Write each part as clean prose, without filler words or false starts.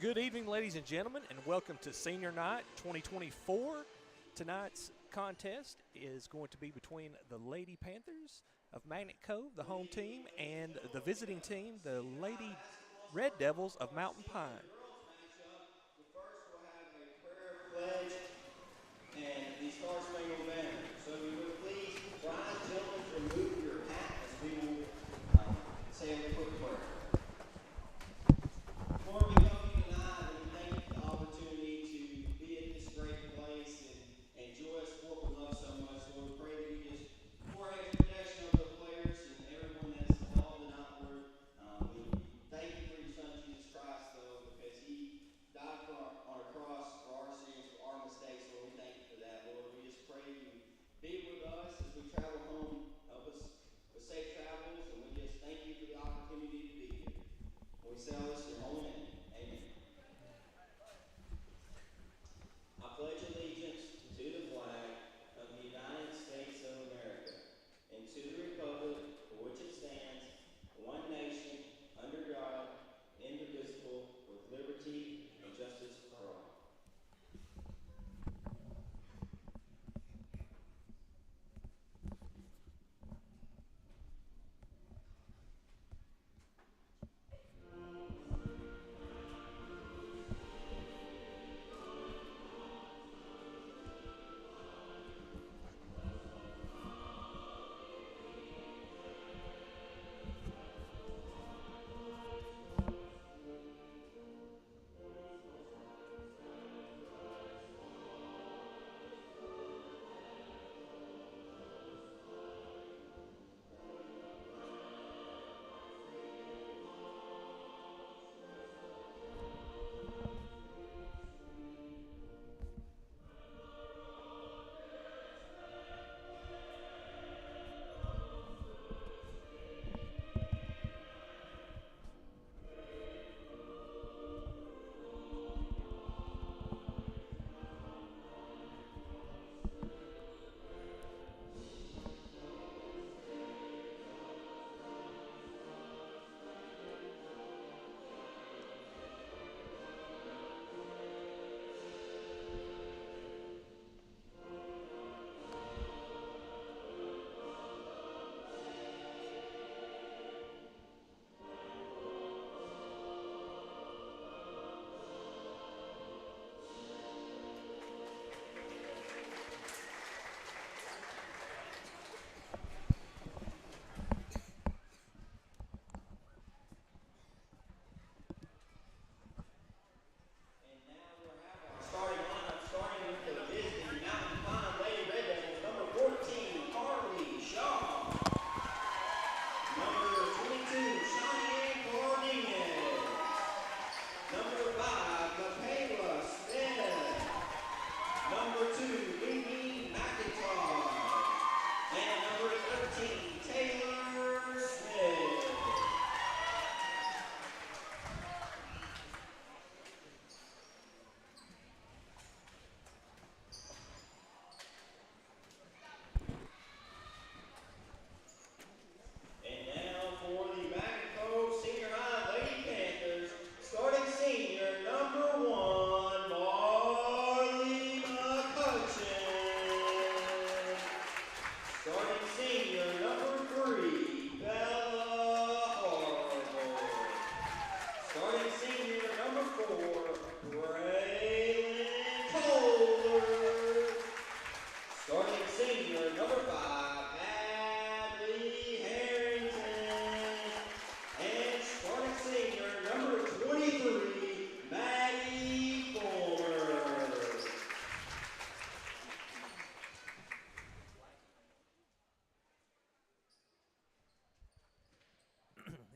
Good evening, ladies and gentlemen, and welcome to Senior Night 2024. Tonight's contest is going to be between the Lady Panthers of Magnet Cove, the home team, and the visiting team, the Lady Red Devils of Mountain Pine. First, we'll have a prayer pledge and the Star Spangled Banner. So, if you would please rise, gentlemen, to remove your hat as we will say a quick prayer. Lord, we come to you tonight and we thank you for the opportunity to be at this great place and enjoy a sport we love so much. Lord, we pray that you just pour out your protection over the players and everyone that's involved tonight, Lord. We thank you for your son, Jesus Christ, though, because he died on a cross for our sins, for our mistakes. Lord, we thank you for that, Lord. We just pray you be with us as we travel home. Help us with safe travels, and we just thank you for the opportunity to be here. We say all this in your holy name. Amen. I pledge allegiance to the flag of the United States of America and to the republic for which it stands, one nation, under God, indivisible, with liberty and justice for all.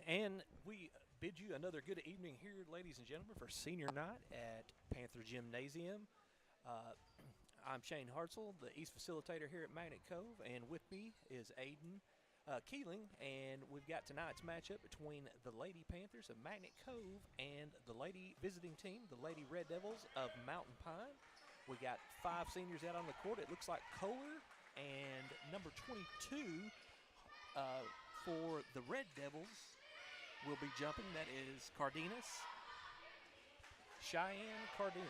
And we bid you another good evening here, ladies and gentlemen, for Senior Night at Panther Gymnasium. I'm Shane Hartzell, the East Facilitator here at Magnet Cove, and with me is Aiden Keeling, and we've got tonight's matchup between the Lady Panthers of Magnet Cove and the Lady visiting team, the Lady Red Devils of Mountain Pine. We got 5 seniors out on the court. It looks like Kohler and number 22 for the Red Devils will be jumping. That is Cardenas. Cheyenne Cardenas.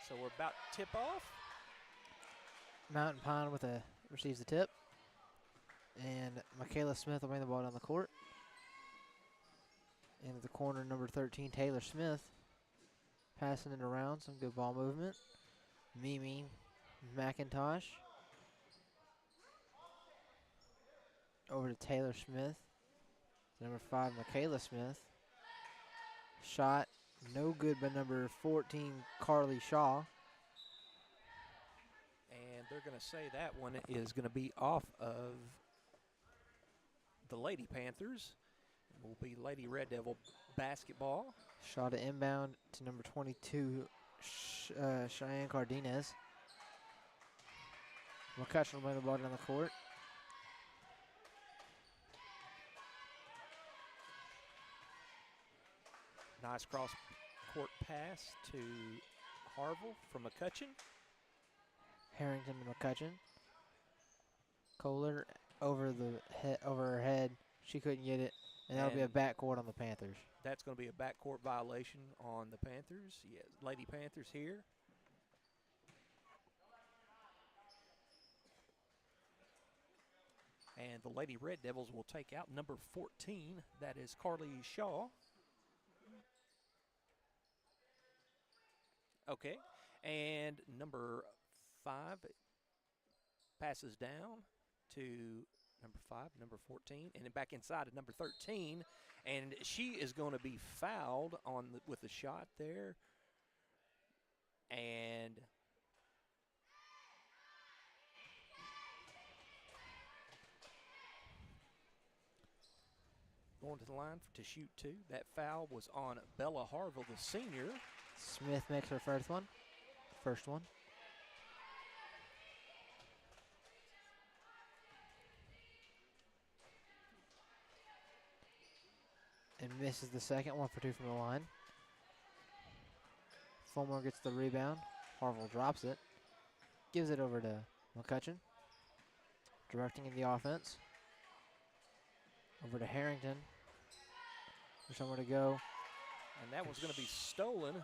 So we're about to tip off. Mountain Pine receives the tip. And Michaela Smith will bring the ball down the court. Into the corner, number 13, Taylor Smith. Passing it around, some good ball movement. Mimi McIntosh. Over to Taylor Smith. Number 5, Michaela Smith. Shot no good by number 14, Carly Shaw. And they're going to say that one is going to be off of the Lady Panthers. It will be Lady Red Devil basketball. Shot to inbound to number 22, Cheyenne Cardenas. McCutcheon will bring the ball down the court. Nice cross-court pass to Harville from McCutcheon. Harrington to McCutcheon. Kohler over her head. She couldn't get it, and that'll be a backcourt on the Panthers. That's going to be a backcourt violation on the Panthers. Yes, Lady Panthers here. And the Lady Red Devils will take out number 14. That is Carly Shaw. Okay, and number 5 passes down to number 5, number 14, and then back inside to number 13. And she is going to be fouled with the shot there. And going to the line to shoot 2. That foul was on Bella Harville, the senior. Smith makes her first one. And misses the second, 1 for 2 from the line. Fulmer gets the rebound. Harville drops it. Gives it over to McCutcheon. Directing in the offense. Over to Harrington. There's somewhere to go. And that was going to be stolen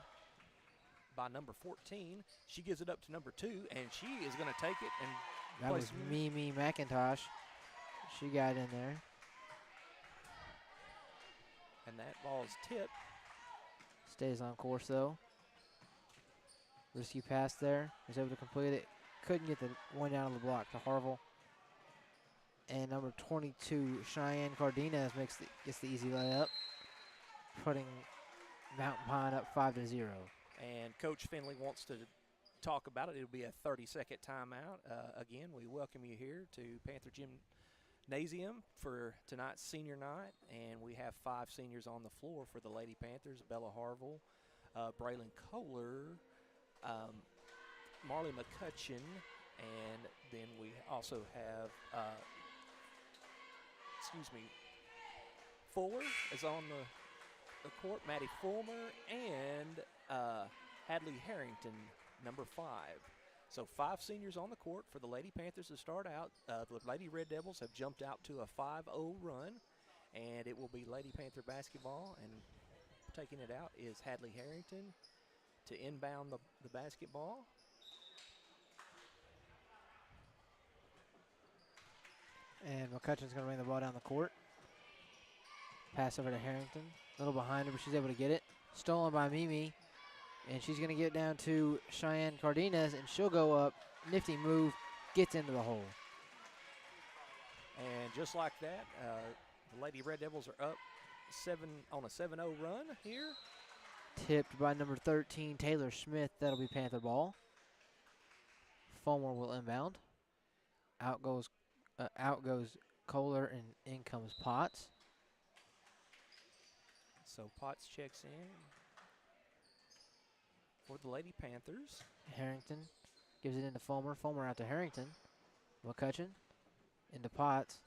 by number 14. She gives it up to number 2, and she is going to take it and that was Mimi McIntosh. She got in there. And that ball is tipped. Stays on course, though. Risky pass there. Was able to complete it. Couldn't get the one down on the block to Harville. And number 22, Cheyenne Cardenas gets the easy layup, putting Mountain Pine up 5-0. And Coach Finley wants to talk about it. It'll be a 30-second timeout. Again, we welcome you here to Panther Gymnasium for tonight's senior night. And we have 5 seniors on the floor for the Lady Panthers: Bella Harville, Braylon Kohler, Marley McCutcheon, and then we also have, Fuller is on the court, Maddie Fulmer, and Hadley Harrington, number 5. So 5 seniors on the court for the Lady Panthers to start out. The Lady Red Devils have jumped out to a 5-0 run, and it will be Lady Panther basketball. And taking it out is Hadley Harrington to inbound the basketball. And McCutcheon's going to bring the ball down the court. Pass over to Harrington. A little behind her, but she's able to get it. Stolen by Mimi. And she's going to get down to Cheyenne Cardenas, and she'll go up. Nifty move. Gets into the hole. And just like that, the Lady Red Devils are up on a 7-0 run here. Tipped by number 13, Taylor Smith. That'll be Panther ball. Fulmer will inbound. Out goes Kohler, and in comes Potts. So Potts checks in for the Lady Panthers. Harrington gives it into Fulmer. Fulmer out to Harrington. McCutcheon into Potts.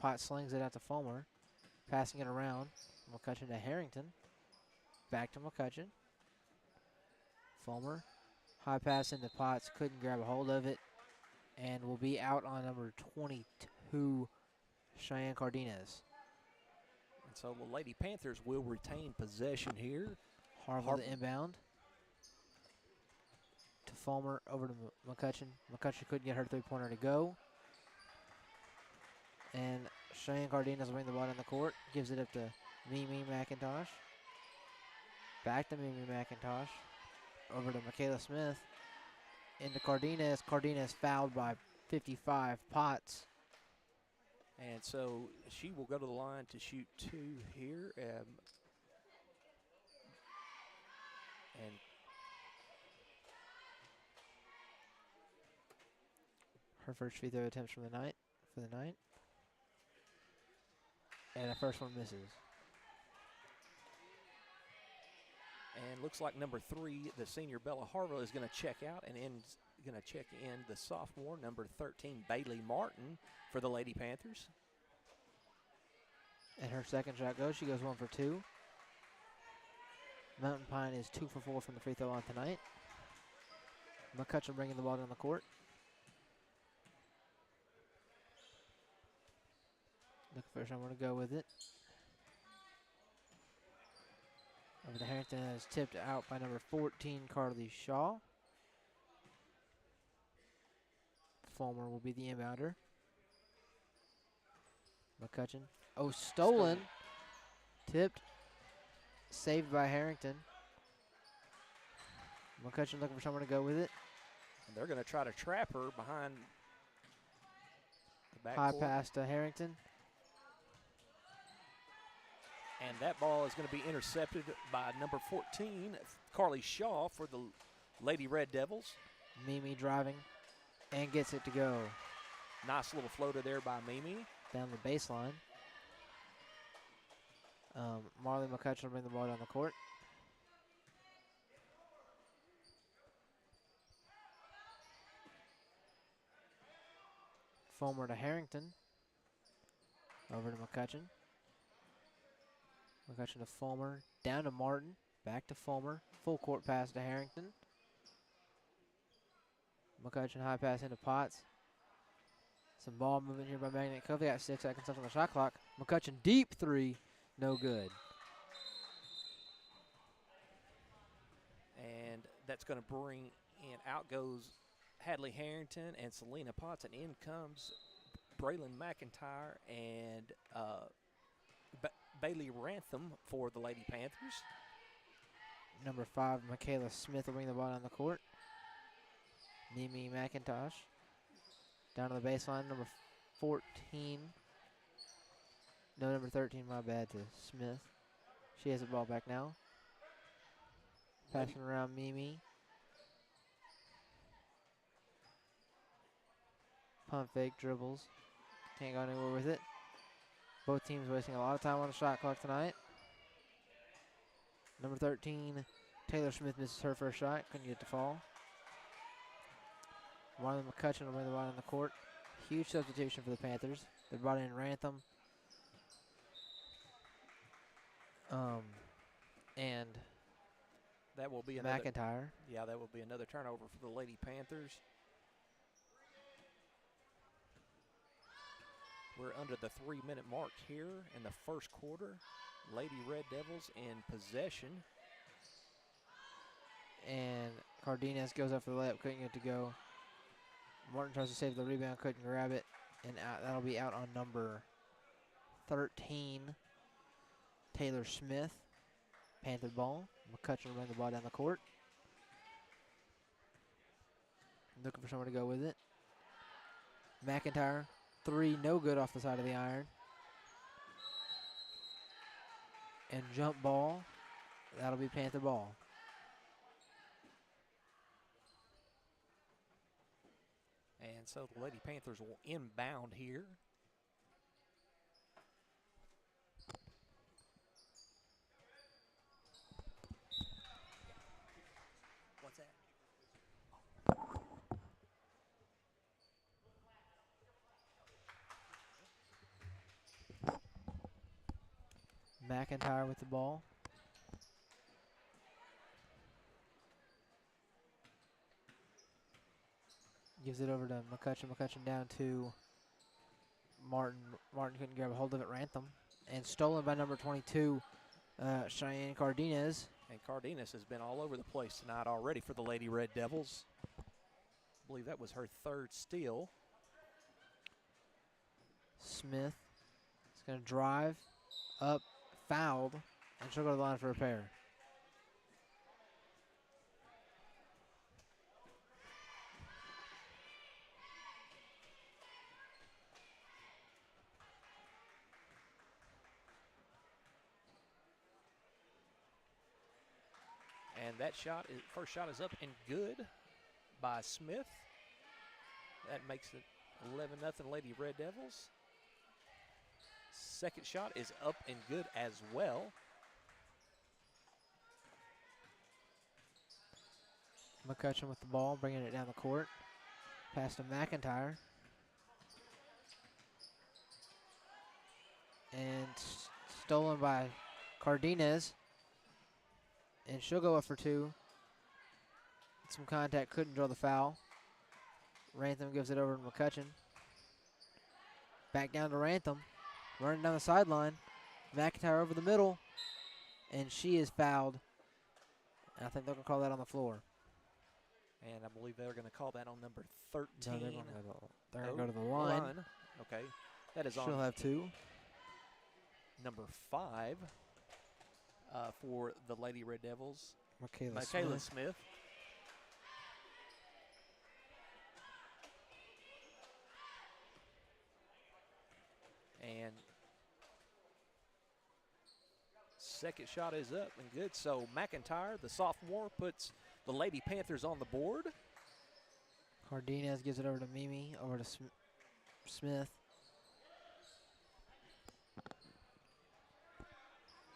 Potts slings it out to Fulmer. Passing it around. McCutcheon to Harrington. Back to McCutcheon. Fulmer. High pass into Potts. Couldn't grab a hold of it. And will be out on number 22, Cheyenne Cardenas. And so the Lady Panthers will retain possession here. Harville to inbound. Fulmer, over to McCutcheon. McCutcheon couldn't get her three-pointer to go. And Cheyenne Cardenas will bring the ball down the court. Gives it up to Mimi McIntosh. Back to Mimi McIntosh. Over to Michaela Smith. Into Cardenas. Cardenas fouled by 55 Potts. And so she will go to the line to shoot 2 here. And her first free throw attempts for the night. And the first one misses. And looks like number 3, the senior Bella Harville, is going to check out and going to check in the sophomore, number 13, Bailey Martin, for the Lady Panthers. And her second shot goes. She goes 1 for 2. Mountain Pine is 2 for 4 from the free throw line tonight. McCutcheon bringing the ball down the court. Looking for someone to go with it. Over to Harrington, is tipped out by number 14, Carly Shaw. Fulmer will be the inbounder. McCutcheon. Oh, stolen. Tipped. Saved by Harrington. McCutcheon looking for someone to go with it. And they're going to try to trap her behind the back High court. pass to Harrington. And that ball is going to be intercepted by number 14, Carly Shaw, for the Lady Red Devils. Mimi driving and gets it to go. Nice little floater there by Mimi. Down the baseline. Marley McCutcheon will bring the ball down the court. Fulmer to Harrington. Over to McCutcheon. McCutcheon to Fulmer. Down to Martin. Back to Fulmer. Full court pass to Harrington. McCutcheon high pass into Potts. Some ball movement here by Magnet Cove. They got 6 seconds left on the shot clock. McCutcheon deep 3. No good. And that's going to bring in, out goes Hadley Harrington and Selena Potts, and in comes Braylon McIntyre and Bailey Rantham for the Lady Panthers. Number 5, Michaela Smith will bring the ball down the court. Mimi McIntosh. Down to the baseline, number 14. No, number 13, my bad, to Smith. She has the ball back now. Passing around Mimi. Pump fake, dribbles. Can't go anywhere with it. Both teams wasting a lot of time on the shot clock tonight. Number 13, Taylor Smith misses her first shot. Couldn't get to fall. Marlon McCutcheon will bring the ball on the court. Huge substitution for the Panthers. They brought in Rantham. And that will be another, McIntyre. Yeah, that will be another turnover for the Lady Panthers. We're under the 3-minute mark here in the first quarter. Lady Red Devils in possession. And Cardenas goes up for the layup, couldn't get to go. Martin tries to save the rebound, couldn't grab it. And that'll be out on number 13, Taylor Smith. Panther ball. McCutcheon will bring the ball down the court. Looking for someone to go with it. McIntyre, 3, no good off the side of the iron. And jump ball. That'll be Panther ball. And so the Lady Panthers will inbound here. What's that? McIntyre with the ball. Gives it over to McCutcheon. McCutcheon down to Martin. Martin couldn't grab a hold of it. Rantham. And stolen by number 22, Cheyenne Cardenas. And Cardenas has been all over the place tonight already for the Lady Red Devils. believe that was her third steal. Smith is going to drive up, fouled, and she'll go to the line for a pair. And that first shot is up and good by Smith. That makes it 11-0 Lady Red Devils. Second shot is up and good as well. McCutcheon with the ball, bringing it down the court. Pass to McIntyre. And stolen by Cardenas. And she'll go up for two. Some contact, couldn't draw the foul. Rantham gives it over to McCutcheon. Back down to Rantham. Running down the sideline. McIntyre over the middle. And she is fouled. And I think they're going to call that on the floor. And I believe they're going to call that on number 13. No, they're going to go to the line. Okay. That is She'll on have two. number 5 for the Lady Red Devils. Michaela Smith. And second shot is up and good. So McIntyre, the sophomore, puts the Lady Panthers on the board. Cardenas gives it over to Mimi, over to Smith.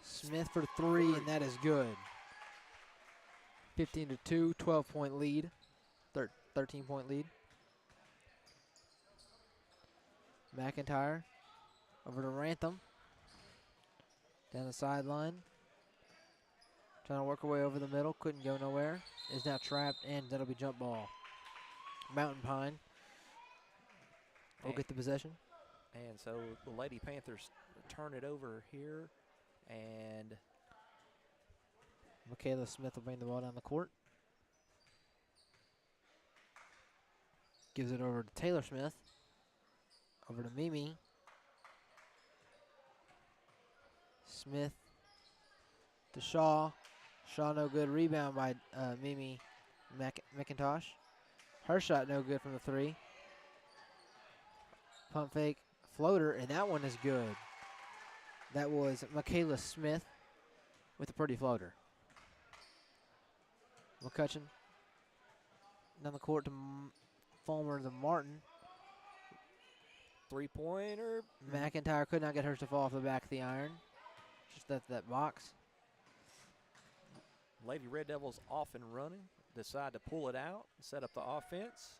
Smith for three, and that is good. 15-2, 12-point lead, 13-point lead. McIntyre over to Rantham. Down the sideline. Trying to work her way over the middle, couldn't go nowhere. Is now trapped, and that'll be jump ball. Mountain Pine will get the possession. And so the Lady Panthers turn it over here. And Michaela Smith will bring the ball down the court. Gives it over to Taylor Smith. Over to Mimi. Smith to Shaw. Shaw no good. Rebound by Mimi McIntosh. Her shot no good from the three. Pump fake floater, and that one is good. That was Michaela Smith with a pretty floater. McCutcheon down the court to Fulmer to Martin. Three-pointer. McIntyre could not get hers to fall off the back of the iron. Just that box. Lady Red Devils off and running. Decide to pull it out, set up the offense.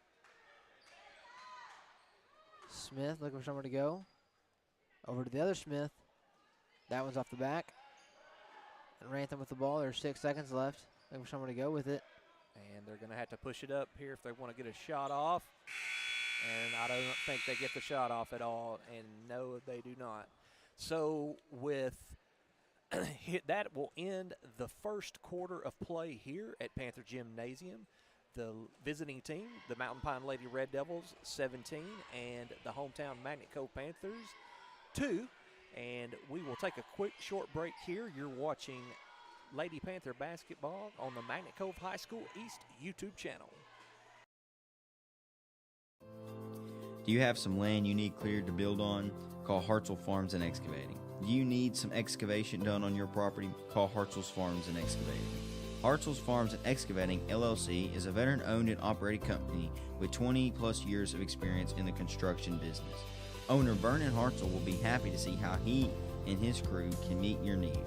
Smith looking for somewhere to go. Over to the other Smith. That one's off the back. And Rantham with the ball. There's 6 seconds left. Looking for somewhere to go with it. And they're going to have to push it up here if they want to get a shot off. And I don't think they get the shot off at all. And no, they do not. So with that will end the first quarter of play here at Panther Gymnasium. The visiting team, the Mountain Pine Lady Red Devils, 17, and the hometown Magnet Cove Panthers, 2. And we will take a quick short break here. You're watching Lady Panther basketball on the Magnet Cove High School East YouTube channel. Do you have some land you need cleared to build on? Call Hartzell Farms and Excavating. Do you need some excavation done on your property? Call Hartzell's Farms and Excavating. Hartzell's Farms and Excavating, LLC, is a veteran-owned and operated company with 20-plus years of experience in the construction business. Owner Vernon Hartzell will be happy to see how he and his crew can meet your needs.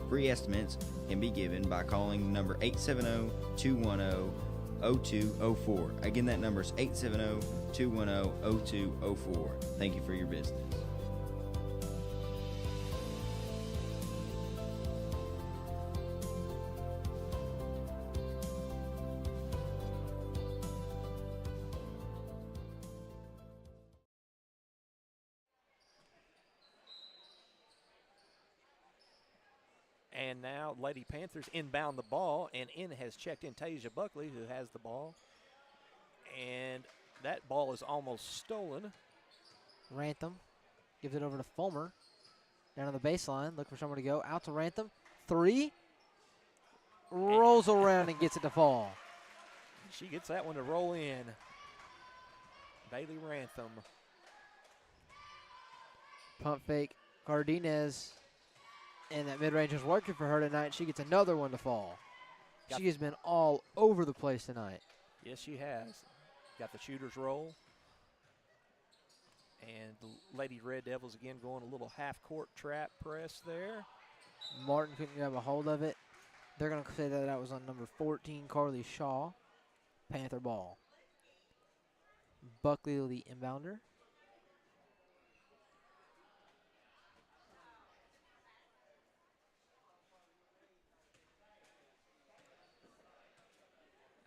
Free estimates can be given by calling number 870-210-0204. Again, that number is 870-210-0204. Thank you for your business. And now Lady Panthers inbound the ball, and in has checked in Tasia Buckley, who has the ball. And that ball is almost stolen. Rantham gives it over to Fulmer. Down on the baseline, look for someone to go. Out to Rantham. 3. Rolls around and gets it to fall. She gets that one to roll in. Bailey Rantham. Pump fake. Cardenas. And that mid-range is working for her tonight. She gets another one to fall. She has been all over the place tonight. Yes, she has. Got the shooter's roll. And the Lady Red Devils again going a little half-court trap press there. Martin couldn't grab a hold of it. They're going to say that was on number 14, Carly Shaw. Panther ball. Buckley, the inbounder.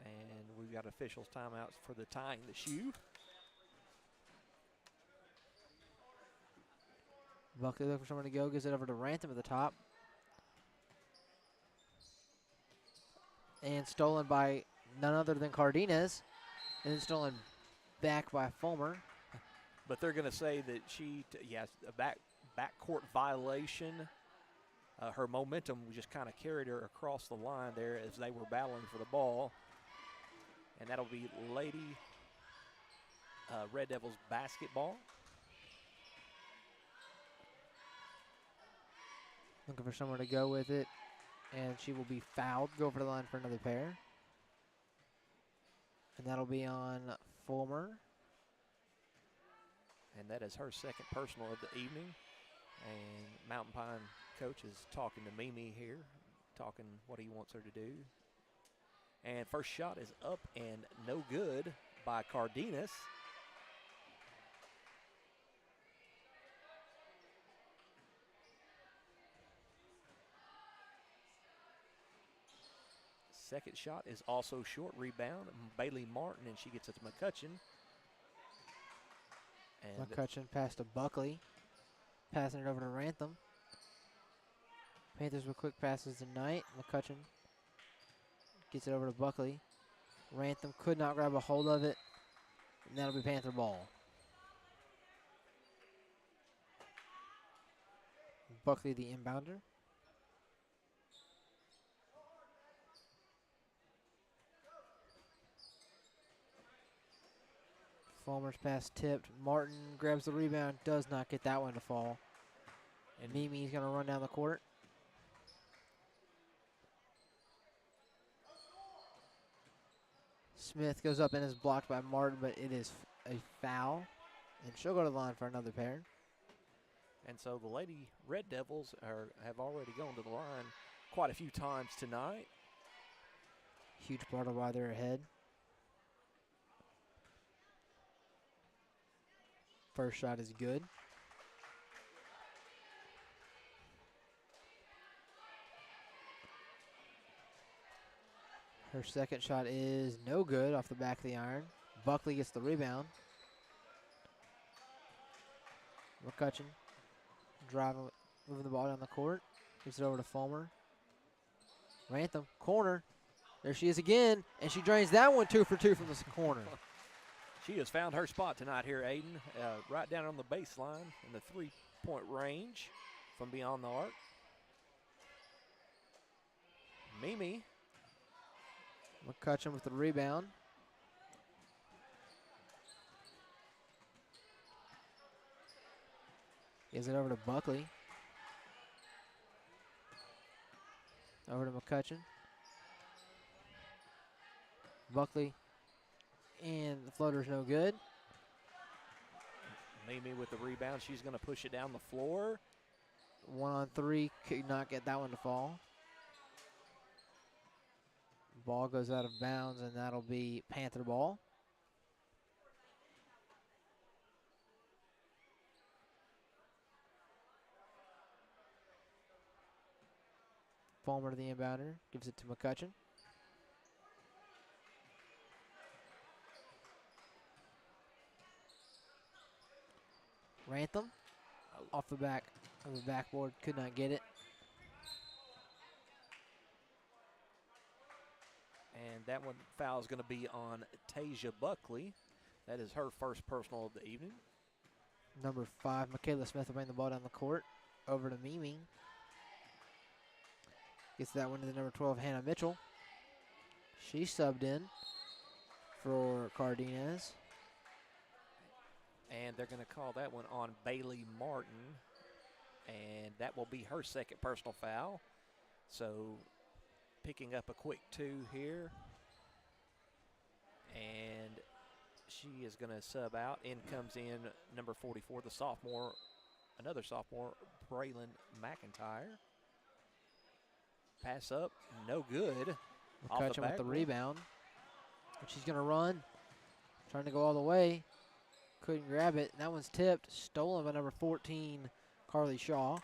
And we've got officials timeouts for the tying the shoe. Buckley looking for someone to go. Gives it over to Rantham at the top. And stolen by none other than Cardenas. And then stolen back by Fulmer. But they're going to say that a backcourt violation. Her momentum just kind of carried her across the line there as they were battling for the ball. And that'll be Lady Red Devils basketball. Looking for somewhere to go with it. And she will be fouled. Go over the line for another pair. And that'll be on Fulmer. And that is her second personal of the evening. And Mountain Pine coach is talking to Mimi here, talking what he wants her to do. And first shot is up and no good by Cardenas. Second shot is also short. Rebound, Bailey Martin, and she gets it to McCutcheon. And McCutcheon pass to Buckley. Passing it over to Rantham. Panthers with quick passes tonight. McCutcheon gets it over to Buckley. Rantham could not grab a hold of it. And that'll be Panther ball. Buckley the inbounder. Fulmer's pass tipped. Martin grabs the rebound, does not get that one to fall. And Mimi's going to run down the court. Smith goes up and is blocked by Martin, but it is a foul. And she'll go to the line for another pair. And so the Lady Red Devils have already gone to the line quite a few times tonight. Huge part of why they're ahead. First shot is good. Her second shot is no good off the back of the iron. Buckley gets the rebound. McCutcheon driving, moving the ball down the court. Gives it over to Fulmer. Rantham, corner. There she is again, and she drains that one 2 for 2 from the corner. She has found her spot tonight here, Aiden, right down on the baseline in the three-point range from beyond the arc. Mimi. McCutcheon with the rebound. Gives it over to Buckley. Over to McCutcheon. Buckley. And the floater's no good. Mimi with the rebound. She's going to push it down the floor. 1-on-3. Could not get that one to fall. Ball goes out of bounds, and that'll be Panther ball. Fulmer to the inbounder. Gives it to McCutcheon. Rantham off the back of the backboard, could not get it. And that one foul is going to be on Tasia Buckley. That is her first personal of the evening. Number 5, Michaela Smith will bring the ball down the court. Over to Mimi. Gets that one to the number 12, Hannah Mitchell. She subbed in for Cardenas. And they're going to call that one on Bailey Martin. And that will be her second personal foul. So picking up a quick 2 here. And she is going to sub out. In comes in number 44, the sophomore, another sophomore, Braylon McIntyre. Pass up, no good. McCutcheon with the rebound. And she's going to run. Trying to go all the way. Couldn't grab it. That one's tipped. Stolen by number 14, Carly Shaw.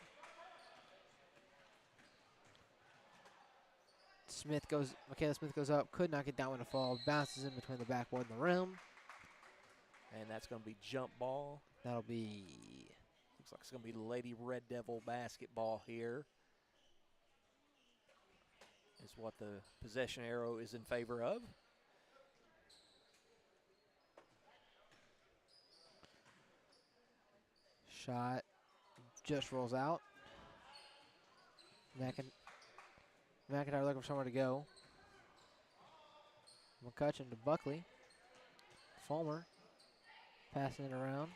Michaela Smith goes up. Could not get that one to fall. Bounces in between the backboard and the rim. And that's going to be jump ball. That'll be... Looks like it's going to be Lady Red Devil basketball here. Is what the possession arrow is in favor of. Shot just rolls out. McIntyre looking for somewhere to go. McCutcheon to Buckley. Fulmer passing it around.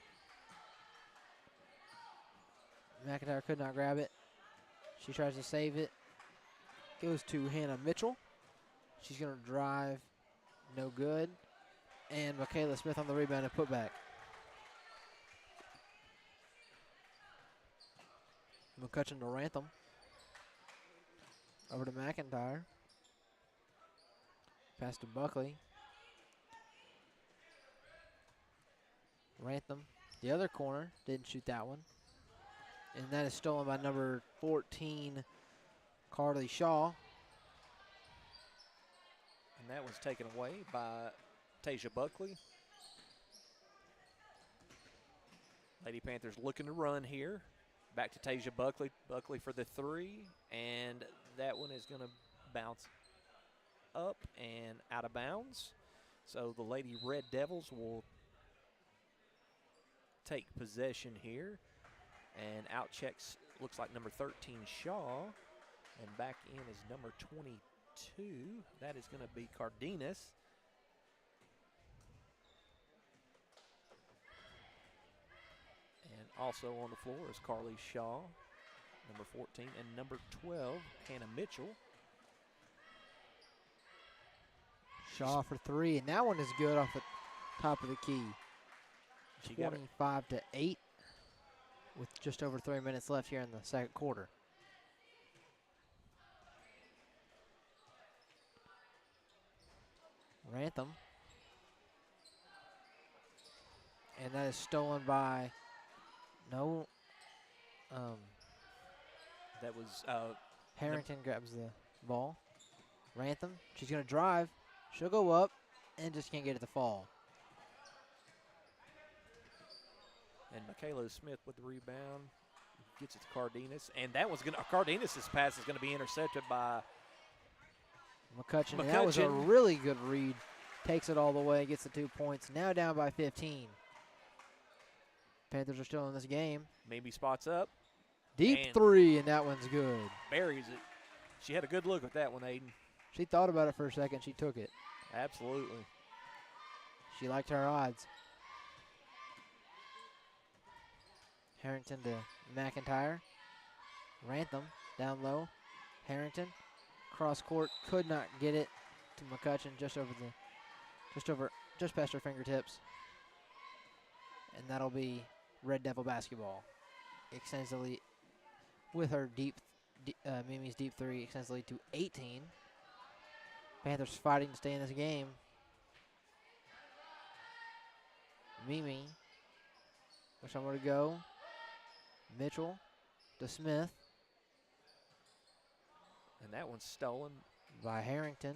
McIntyre could not grab it. She tries to save it. Goes to Hannah Mitchell. She's going to drive. No good. And Michaela Smith on the rebound and put back. McCutcheon to Rantham. Over to McIntyre. Pass to Buckley. Rantham, the other corner, didn't shoot that one. And that is stolen by number 14, Carly Shaw. And that was taken away by Tasia Buckley. Lady Panthers looking to run here. Back to Tasia Buckley. Buckley for the 3. And that one is going to bounce up and out of bounds. So the Lady Red Devils will take possession here. And out checks, looks like number 13, Shaw. And back in is number 22. That is going to be Cardenas. And also on the floor is Carly Shaw, number 14, and number 12, Hannah Mitchell. Shaw for 3, and that one is good off the top of the key. She got 25-8 with just over 3 minutes left here in the second quarter. Rantham. And that is stolen by, that was Harrington grabs the ball. Rantham, she's going to drive. She'll go up and just can't get it to fall. and Michaela Smith with the rebound. Gets it to Cardenas, and that was going to, Cardenas' pass is going to be intercepted by McCutcheon. And that was a really good read. Takes it all the way, gets the 2 points. Now down by 15. Panthers are still in this game. Maybe spots up. Deep and 3, and that one's good. Buries it. She had a good look at that one, Aiden. She thought about it for a second. She took it. Absolutely. She liked her odds. Harrington to McIntyre. Rantham down low. Harrington cross court, could not get it to McCutcheon, just past her fingertips. And that'll be Red Devil basketball. Extensively with her Mimi's deep 3 extensively to 18. Panthers fighting to stay in this game. Mimi, with somewhere to go. Mitchell to Smith. And that one's stolen By Harrington.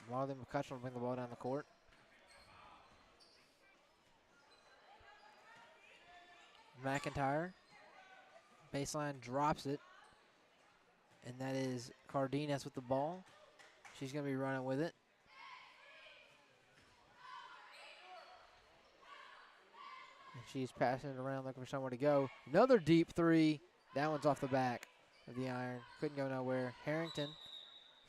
Marley McCutcheon will bring the ball down the court. McIntyre. Baseline drops it. and that is Cardenas with the ball. She's going to be running with it. And she's passing it around looking for somewhere to go. Another deep three. That one's off the back of the iron. Couldn't go nowhere. Harrington,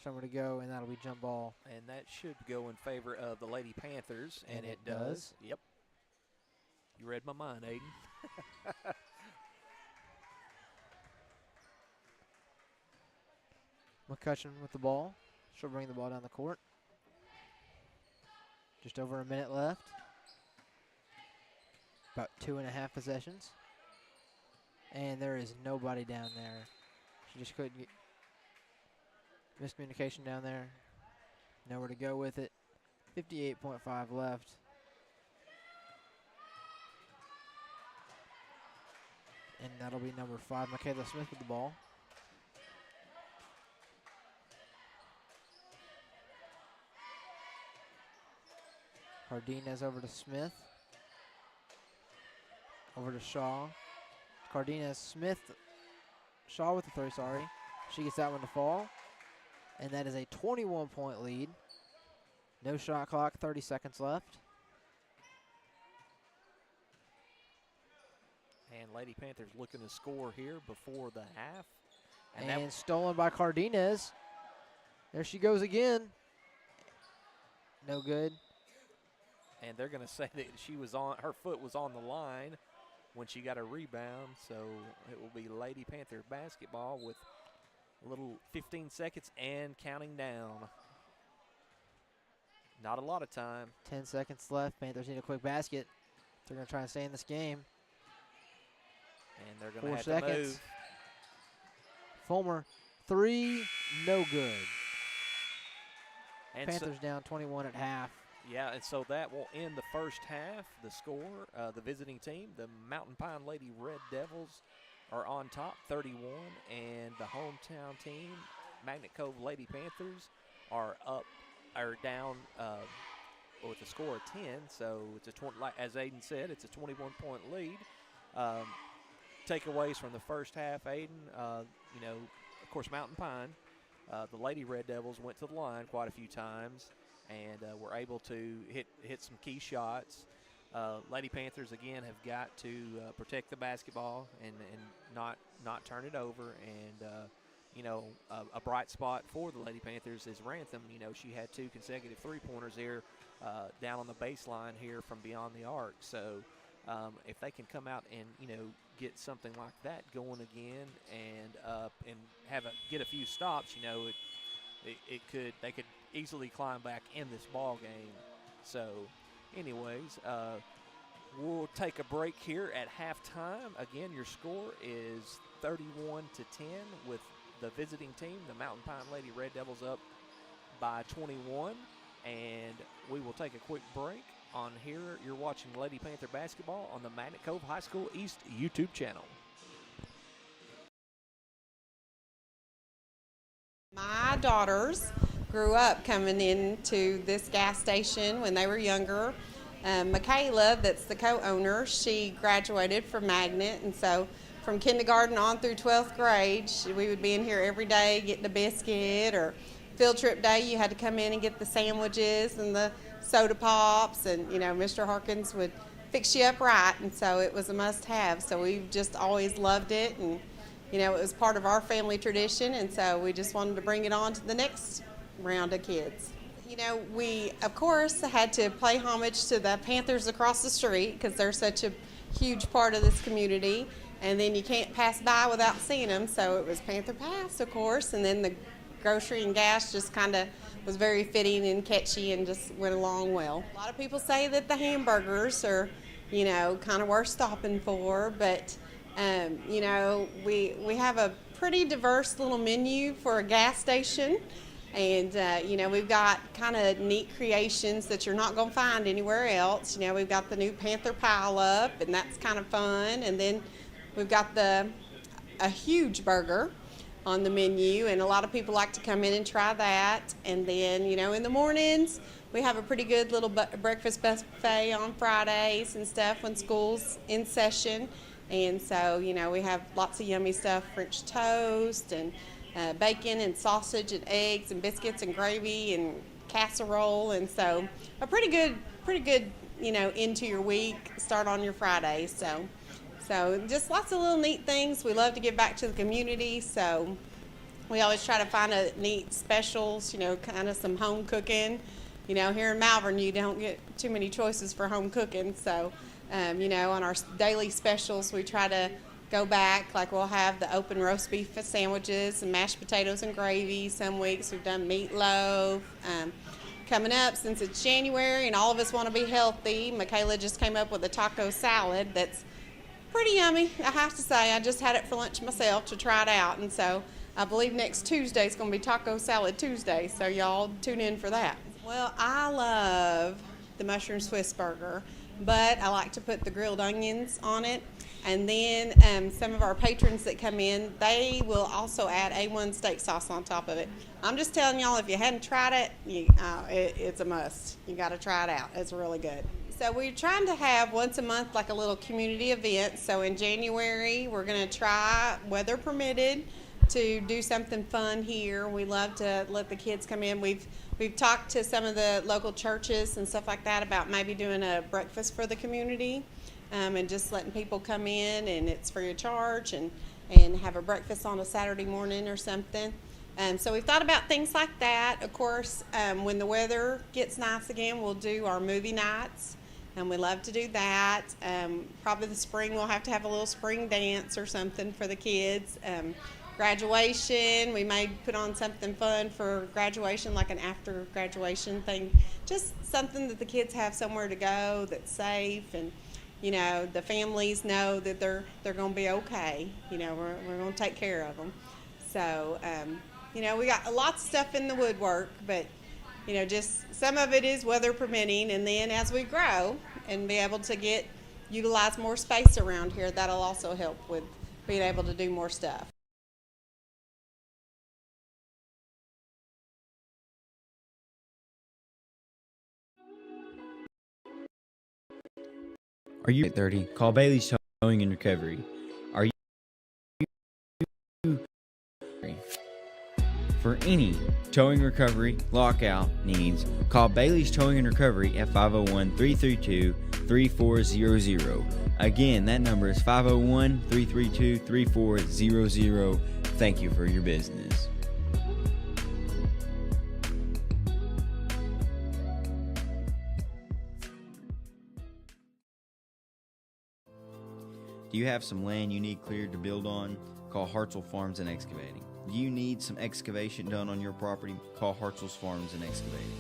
somewhere to go, and that'll be jump ball. And that should go in favor of the Lady Panthers, and And it it does. Yep. You read my mind, Aiden. McCutcheon with the ball. She'll bring the ball down the court. Just over a minute left. About 2.5 possessions. And there is nobody down there. She just couldn't get miscommunication down there. Nowhere to go with it. 58.5 left. And that'll be number 5, Michaela Smith with the ball. Cardenas over to Smith. Over to Shaw. Cardenas, Smith, Shaw with the throw, sorry. She gets that one to fall. And that is a 21-point lead. No shot clock, 30 seconds left. And Lady Panthers looking to score here before the half. And stolen by Cardenas. There she goes again. No good. And they're going to say that her foot was on the line when she got a rebound. So it will be Lady Panther basketball with a little 15 seconds and counting down. Not a lot of time. 10 seconds left. Panthers need a quick basket. They're going to try and stay in this game. And they're going to 4 have to seconds. move. Fulmer, 3, no good. And Panthers down 21 at half. Yeah, and so that will end the first half. The score, the visiting team, the Mountain Pine Lady Red Devils, are on top, 31, and the hometown team, Magnet Cove Lady Panthers, are down with a score of 10. So it's as Aiden said, it's a 21-point lead. Takeaways from the first half, Aiden. Of course, Mountain Pine, the Lady Red Devils went to the line quite a few times and were able to hit some key shots. Lady Panthers, again, have got to protect the basketball and not turn it over. And, a bright spot for the Lady Panthers is Rantham. She had 2 consecutive three-pointers here down on the baseline here from beyond the arc. So if they can come out and, get something like that going again and get a few stops, they could easily climb back in this ball game. So anyways, we'll take a break here at halftime. Again, your score is 31-10 with the visiting team, the Mountain Pine Lady Red Devils, up by 21. And we will take a quick break. On here, you're watching Lady Panther basketball on the Magnet Cove High School East YouTube channel. My daughters grew up coming into this gas station when they were younger. Michaela, that's the co-owner, she graduated from Magnet, and so from kindergarten on through 12th grade, we would be in here every day getting a biscuit, or field trip day, you had to come in and get the sandwiches and the soda pops, and Mr. Harkins would fix you up right, and so it was a must-have. So we've just always loved it, and it was part of our family tradition, and so we just wanted to bring it on to the next round of kids. We of course had to pay homage to the Panthers across the street because they're such a huge part of this community, and then you can't pass by without seeing them. So it was Panther Pass, of course, and then the grocery and gas just kind of was very fitting and catchy and just went along well. A lot of people say that the hamburgers are, kind of worth stopping for, but, we have a pretty diverse little menu for a gas station, and, we've got kind of neat creations that you're not going to find anywhere else. We've got the new Panther Pile-Up, and that's kind of fun, and then we've got a huge burger on the menu, and a lot of people like to come in and try that. And then, in the mornings, we have a pretty good little breakfast buffet on Fridays and stuff when school's in session. And so, we have lots of yummy stuff, French toast and bacon and sausage and eggs and biscuits and gravy and casserole. And so a pretty good, into your week, start on your Friday. So just lots of little neat things. We love to give back to the community. So we always try to find a neat specials, kind of some home cooking. Here in Malvern, you don't get too many choices for home cooking. So, on our daily specials, we try to go back. Like we'll have the open roast beef sandwiches and mashed potatoes and gravy. Some weeks we've done meatloaf. Coming up, since it's January and all of us want to be healthy, Michaela just came up with a taco salad that's pretty yummy, I have to say. I just had it for lunch myself to try it out. And so I believe next Tuesday is going to be Taco Salad Tuesday. So y'all tune in for that. Well, I love the mushroom Swiss burger, but I like to put the grilled onions on it. And then some of our patrons that come in, they will also add A1 steak sauce on top of it. I'm just telling y'all, if you hadn't tried it, it's a must. You got to try it out. It's really good. So we're trying to have once a month like a little community event. So in January, we're going to try, weather permitted, to do something fun here. We love to let the kids come in. We've talked to some of the local churches and stuff like that about maybe doing a breakfast for the community. And just letting people come in, and it's free of charge, and have a breakfast on a Saturday morning or something. So we've thought about things like that. Of course, when the weather gets nice again, we'll do our movie nights, and we love to do that. Probably the spring we'll have to have a little spring dance or something for the kids. Graduation, we may put on something fun for graduation, like an after graduation thing. Just something that the kids have somewhere to go that's safe, and the families know that they're going to be okay. We're going to take care of them. So, we got lots of stuff in the woodwork, but, just some of it is weather permitting. And then as we grow and be able to utilize more space around here, that'll also help with being able to do more stuff. Are you at 30? Call Bailey's Towing and Recovery. Are you for any towing recovery lockout needs? Call Bailey's Towing and Recovery at 501-332-3400. Again, that number is 501-332-3400. Thank you for your business. Do you have some land you need cleared to build on? Call Hartzell Farms and Excavating. Do you need some excavation done on your property? Call Hartzell's Farms and Excavating.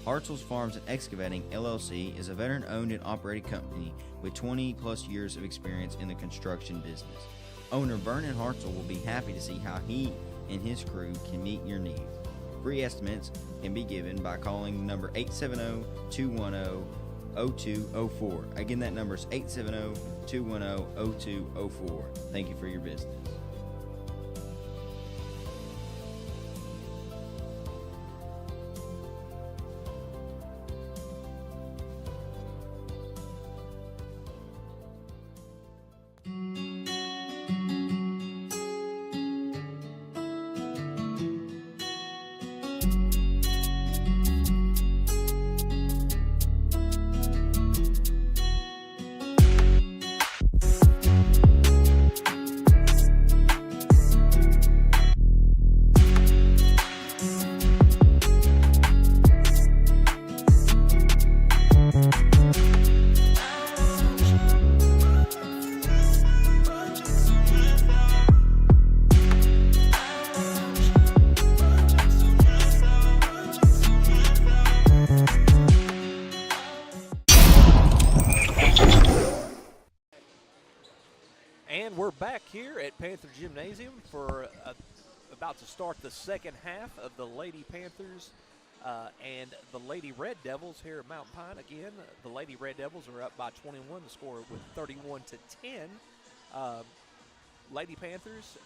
Hartzell's Farms and Excavating, LLC, is a veteran-owned and operated company with 20-plus years of experience in the construction business. Owner Vernon Hartzell will be happy to see how he and his crew can meet your needs. Free estimates can be given by calling number 870-210-0204. Again, that number is 870-210-0204. Thank you for your business. And we're back here at Panther Gymnasium for about to start the second half of the Lady Panthers and the Lady Red Devils here at Mountain Pine. Again, the Lady Red Devils are up by 21. The score with 31-10. Lady Panthers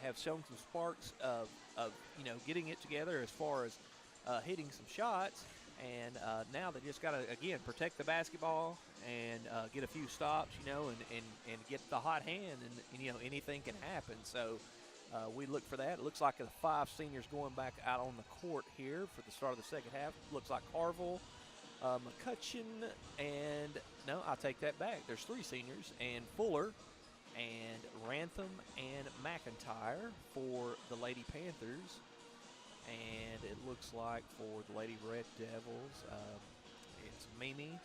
have shown some sparks of getting it together as far as hitting some shots. And now they just got to, again, protect the basketball and get a few stops, and get the hot hand, and anything can happen. So We look for that. It looks like the 5 seniors going back out on the court here for the start of the second half. Looks like Harville, McCutcheon, and no, I take that back. There's 3 seniors, and Fuller, and Rantham, and McIntyre for the Lady Panthers. And it looks like for the Lady Red Devils, it's Mimi,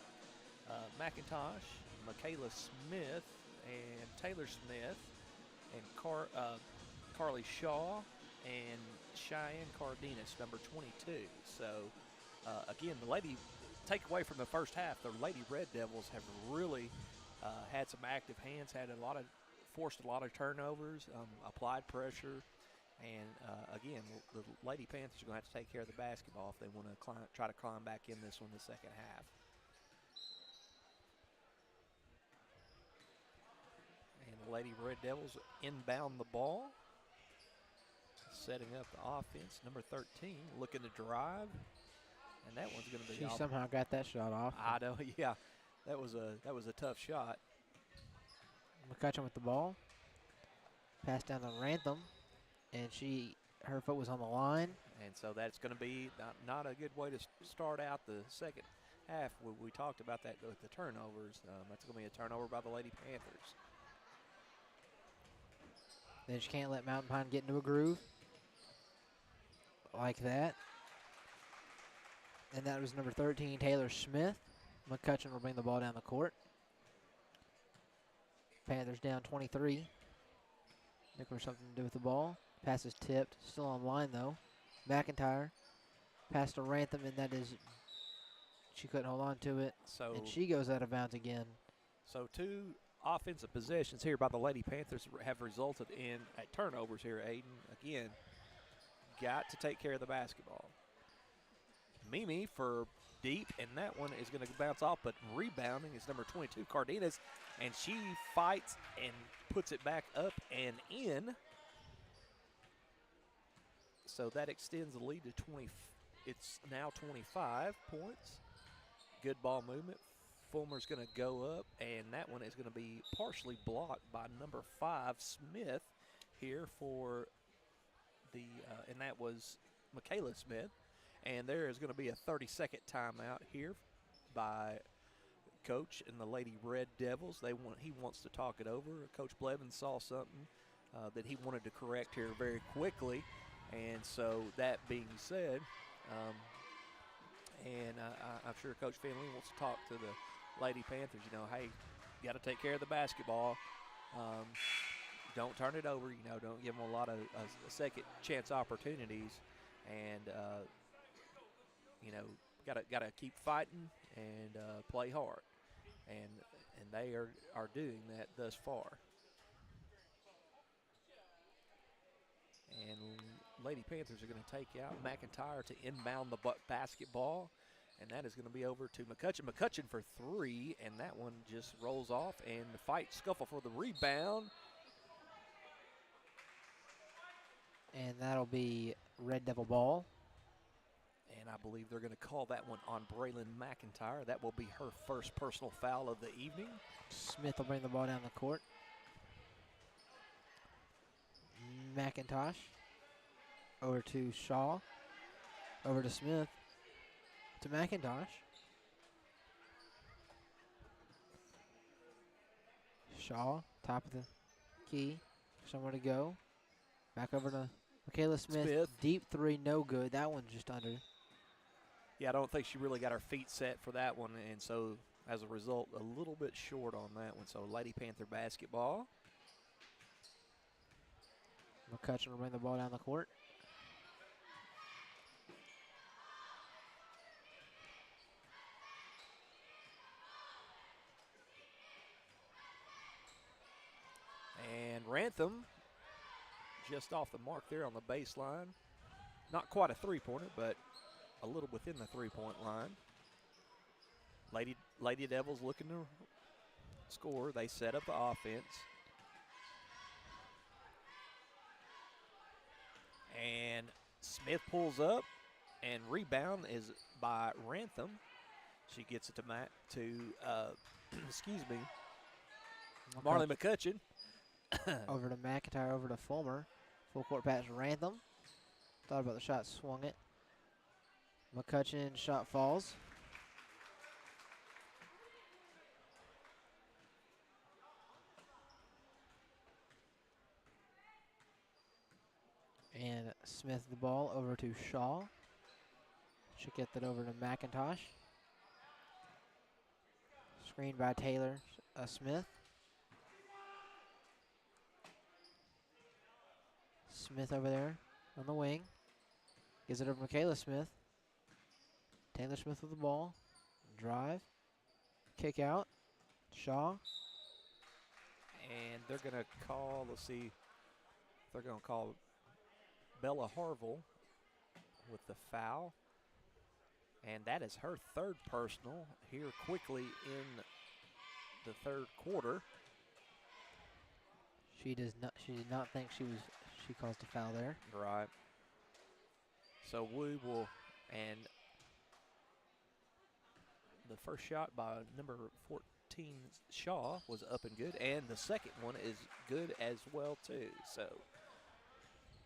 McIntosh, Michaela Smith, and Taylor Smith, and Carly Shaw, and Cheyenne Cardenas, number 22. So, again, the Lady, take away from the first half, the Lady Red Devils have really had some active hands, forced a lot of turnovers, applied pressure. And, again, the Lady Panthers are going to have to take care of the basketball if they want to try to climb back in this one in the second half. And the Lady Red Devils inbound the ball, setting up the offense. Number 13 looking to drive, and that one's going to be She off. somehow got that shot off. I know, yeah. That was a tough shot. McCutcheon with the ball. Pass down to Rantham, and her foot was on the line. And so that's going to be not a good way to start out the second half. We talked about that with the turnovers. That's going to be a turnover by the Lady Panthers. They just can't let Mountain Pine get into a groove like that. And that was number 13, Taylor Smith. McCutcheon will bring the ball down the court. Panthers down 23. Looking for something to do with the ball. Pass is tipped. Still on line, though. McIntyre. Pass to Rantham, and that is, she couldn't hold on to it. So, and she goes out of bounds again. So 2 offensive possessions here by the Lady Panthers have resulted in turnovers here, Aiden. Again, got to take care of the basketball. Mimi for deep, and that one is going to bounce off, but rebounding is number 22, Cardenas, and she fights and puts it back up and in. So that extends the lead to 20. It's now 25 points. Good ball movement. Fulmer's going to go up, and that one is going to be partially blocked by number 5, Smith, here for the, and that was Michaela Smith. And there is going to be a 30-second timeout here by Coach and the Lady Red Devils. He wants to talk it over. Coach Blevins saw something that he wanted to correct here very quickly. And so that being said, I'm sure Coach Finley wants to talk to the Lady Panthers. Hey, you got to take care of the basketball. Don't turn it over. Don't give them a lot of second chance opportunities. And got to keep fighting and play hard, and they are doing that thus far. And Lady Panthers are going to take out McIntyre to inbound the basketball, and that is going to be over to McCutcheon. McCutcheon for 3, and that one just rolls off, and the fight scuffle for the rebound. And that'll be Red Devil ball. And I believe they're going to call that one on Braylon McIntyre. That will be her first personal foul of the evening. Smith will bring the ball down the court. McIntosh over to Shaw. Over to Smith. To McIntosh. Shaw, top of the key. Somewhere to go. Back over to Michaela Smith. Deep 3, no good. That one's just under. Yeah, I don't think she really got her feet set for that one, and so as a result, a little bit short on that one. So Lady Panther basketball. McCutcheon will bring the ball down the court. And Rantham just off the mark there on the baseline. Not quite a three-pointer, but a little within the three-point line. Lady Devils looking to score. They set up the offense. And Smith pulls up, and rebound is by Rantham. She gets it to excuse me, Marley McCutcheon. Over to McIntyre, over to Fulmer. Full court pass, Rantham. Thought about the shot, swung it. McCutcheon shot falls. And Smith the ball over to Shaw. Should get that over to McIntosh. Screen by Taylor Smith. Smith over there on the wing. Gives it over to Michaela Smith. Taylor Smith with the ball. Drive. Kick out. Shaw. And they're going to call, let's see, they're going to call Bella Harville with the foul. And that is her third personal here quickly in the third quarter. She did not think she caused a foul there. Right. So we will, and the first shot by number 14, Shaw, was up and good, and the second one is good as well too. So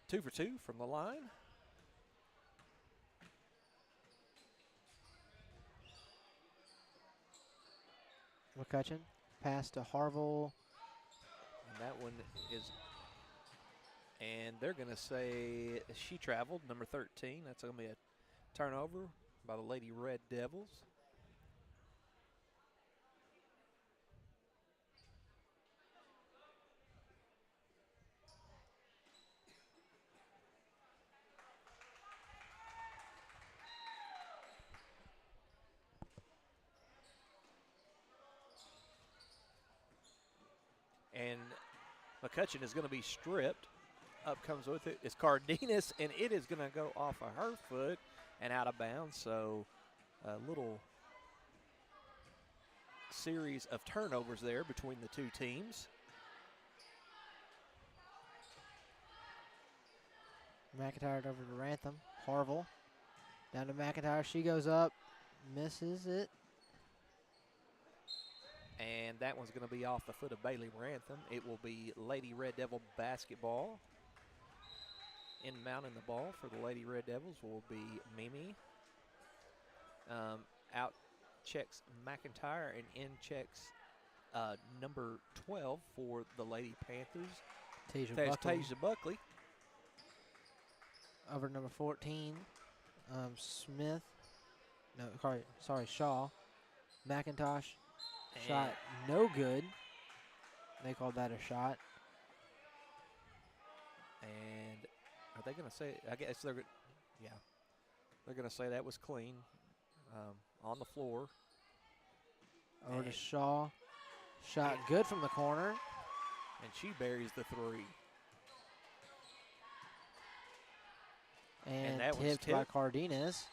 2 for 2 from the line. McCutcheon pass to Harville. And that one is, and they're going to say she traveled, number 13. That's going to be a turnover by the Lady Red Devils. And McCutcheon is going to be stripped. Up comes with it is Cardenas, and it is going to go off of her foot and out of bounds. So a little series of turnovers there between the two teams. McIntyre over to Rantham. Harville down to McIntyre. She goes up, misses it. And that one's going to be off the foot of Bailey Rantham. It will be Lady Red Devil basketball. Inbounding the ball for the Lady Red Devils will be Mimi. Out checks McIntyre, and in checks number 12 for the Lady Panthers. Tasia Buckley. Over number 14, Smith. No, sorry, Shaw. McIntosh. Shot no good. They called that a shot. And are they going to say? I guess they're going to say that was clean on the floor. Over to Shaw. Shot good from the corner. And she buries the three. And that was tipped by Cardenas.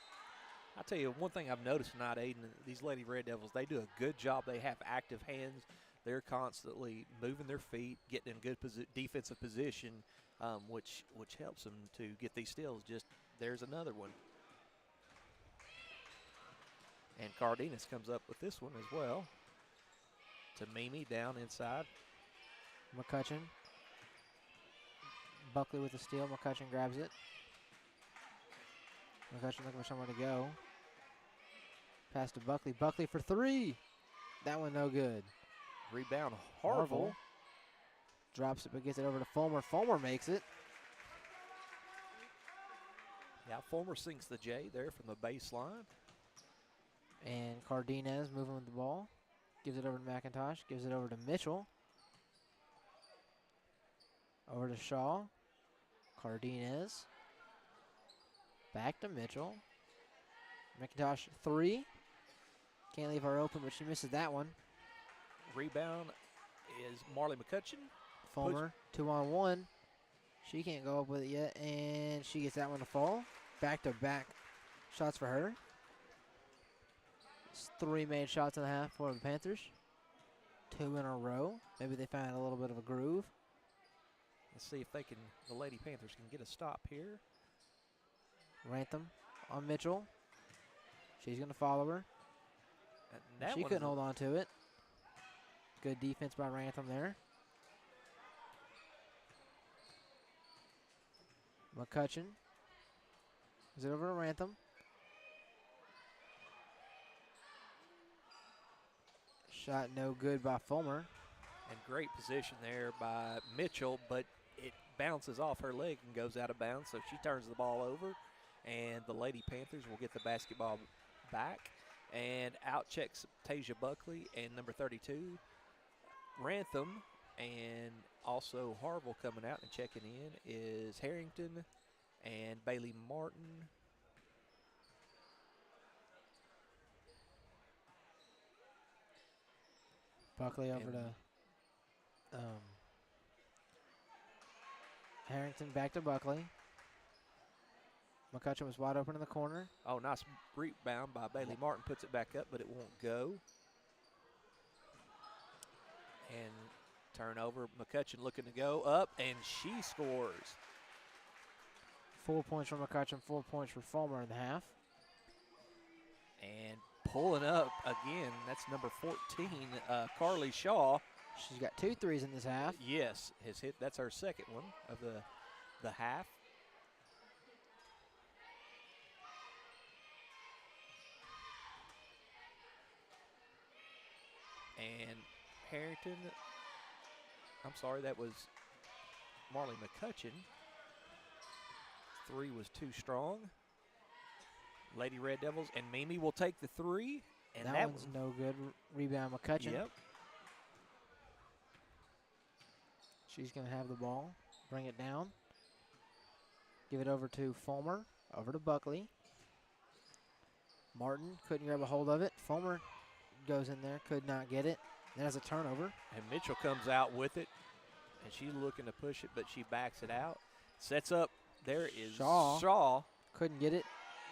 I'll tell you one thing I've noticed tonight, Aiden, these Lady Red Devils, they do a good job. They have active hands. They're constantly moving their feet, getting in good defensive position, which helps them to get these steals. Just there's another one. And Cardenas comes up with this one as well. To Mimi down inside. McCutcheon. Buckley with the steal. McCutcheon grabs it. McCutcheon looking for somewhere to go. Pass to Buckley. Buckley for three. That one no good. Rebound Harville. Drops it but gets it over to Fulmer. Fulmer makes it. Yeah, Fulmer sinks the J there from the baseline. And Cardenas moving with the ball. Gives it over to McIntosh. Gives it over to Mitchell. Over to Shaw. Cardenas. Back to Mitchell. McIntosh three. Can't leave her open, but she misses that one. Rebound is Marley McCutcheon. Fulmer, 2-on-1. She can't go up with it yet, and she gets that one to fall. Back-to-back shots for her. It's 3 made shots and a half for the Panthers. 2 in a row. Maybe they found a little bit of a groove. Let's see if the Lady Panthers can get a stop here. Rantham on Mitchell. She's going to follow her. She couldn't hold on to it. Good defense by Rantham there. McCutcheon. Is it over to Rantham? Shot no good by Fulmer. And great position there by Mitchell, but it bounces off her leg and goes out of bounds, so she turns the ball over, and the Lady Panthers will get the basketball back. And out checks Tasia Buckley and number 32, Rantham, and also Harville coming out and checking in is Harrington and Bailey Martin. Buckley over to Harrington, back to Buckley. McCutcheon was wide open in the corner. Oh, nice rebound by Bailey Martin. Puts it back up, but it won't go. And turnover. McCutcheon looking to go up, and she scores. 4 points for McCutcheon, 4 points for Fulmer in the half. And pulling up again, that's number 14, Carly Shaw. She's got 2 threes in this half. Yes, has hit. That's her second one of the half. And Harrington, I'm sorry, that was Marley McCutcheon. 3 was too strong. Lady Red Devils, and Mimi will take the 3. And that one's no good. Rebound McCutcheon. Yep. She's going to have the ball. Bring it down. Give it over to Fulmer. Over to Buckley. Martin couldn't grab a hold of it. Fulmer goes in there, could not get it. There's a turnover. And Mitchell comes out with it, and she's looking to push it, but she backs it out. Sets up. There is Shaw. Couldn't get it.